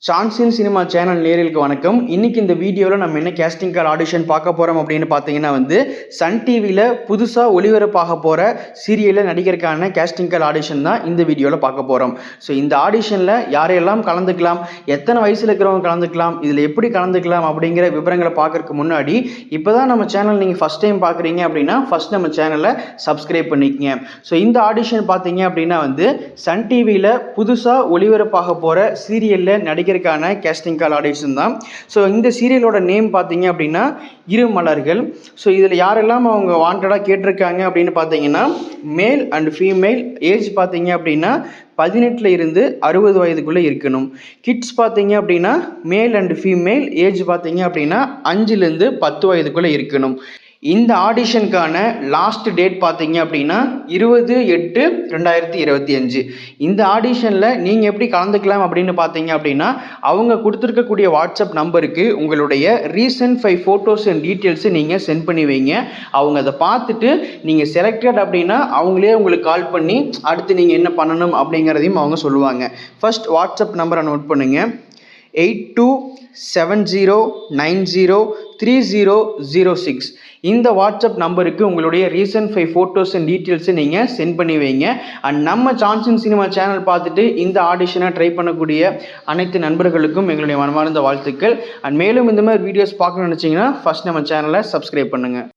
Chance in cinema channel நேயர்களுக்கு வணக்கம். இன்னைக்கு இந்த வீடியோவில் நம்ம என்ன கேஸ்டிங் கால் ஆடிஷன் பார்க்க போகிறோம் அப்படின்னு பார்த்தீங்கன்னா சன் டிவியில் புதுசாக ஒளிபரப்பாக போகிற சீரியலில் நடிகருக்கான கேஸ்டிங் கால் ஆடிஷன் தான் இந்த வீடியோவில் பார்க்க போகிறோம். ஸோ இந்த ஆடிஷனில் யாரையெல்லாம் கலந்துக்கலாம், எத்தனை வயசில் இருக்கிறவங்க கலந்துக்கலாம், இதில் எப்படி கலந்துக்கலாம் அப்படிங்கிற விவரங்களை பார்க்கறதுக்கு முன்னாடி இப்போ தான் நம்ம சேனல் நீங்கள் ஃபஸ்ட் டைம் பார்க்குறீங்க அப்படின்னா ஃபஸ்ட் நம்ம சேனலை சப்ஸ்கிரைப் பண்ணிக்கங்க. ஸோ இந்த ஆடிஷன் பார்த்தீங்க அப்படின்னா சன் டிவியில் புதுசாக ஒளிபரப்பாக போகிற சீரியலில் நடிகர் கேஸ்டிங் கால் ஆடிஷன் தான். ஸோ இந்த சீரியலோட நேம் பார்த்தீங்க அப்படின்னா இரு மலர்கள். ஸோ இதில் யாரெல்லாம் அவங்க வாண்டடாக கேட்டிருக்காங்க அப்படின்னு பார்த்தீங்கன்னா மேல் அண்ட் ஃபீமேல் ஏஜ் பார்த்தீங்க அப்படின்னா 18 இருந்து 60 வயதுக்குள்ளே இருக்கணும். கிட்ஸ் பார்த்தீங்க அப்படின்னா மேல் அண்ட் ஃபீமேல் ஏஜ் பார்த்தீங்க அப்படின்னா 5லேருந்து 10 வயதுக்குள்ளே இருக்கணும். இந்த ஆடிஷனுக்கான லாஸ்ட் டேட் பார்த்தீங்க அப்படின்னா 20/8/2025. இந்த ஆடிஷனில் நீங்கள் எப்படி கலந்துக்கலாம் அப்படின்னு பார்த்தீங்க அப்படின்னா அவங்க கொடுத்துருக்கக்கூடிய வாட்ஸ்அப் நம்பருக்கு உங்களுடைய ரீசன்ட் 5 ஃபோட்டோஸ் அண்ட் டீட்டெயில்ஸை நீங்கள் சென்ட் பண்ணி வைங்க. அவங்க அதை பார்த்துட்டு நீங்கள் செலக்டட் அப்படின்னா அவங்களே உங்களுக்கு கால் பண்ணி அடுத்து நீங்கள் என்ன பண்ணணும் அப்படிங்கிறதையும் அவங்க சொல்லுவாங்க. ஃபர்ஸ்ட் வாட்ஸ்அப் நம்பரை நோட் பண்ணுங்கள். 8270903006. இந்த வாட்ஸ்அப் நம்பருக்கு உங்களுடைய ரீசன்ட் 5 ஃபோட்டோஸ் அண்ட் டீட்டெயில்ஸை நீங்கள் சென்ட் பண்ணி வைங்க. அண்ட் நம்ம சான்ஸ் இன் சினிமா சேனல் பார்த்துட்டு இந்த ஆடிஷனை ட்ரை பண்ணக்கூடிய அனைத்து நண்பர்களுக்கும் எங்களுடைய மனமார்ந்த வாழ்த்துக்கள். அண்ட் மேலும் இந்த மாதிரி வீடியோஸ் பார்க்கணும்னு நினச்சிங்கன்னா ஃபஸ்ட் நம்ம சேனலை சப்ஸ்கிரைப் பண்ணுங்கள்.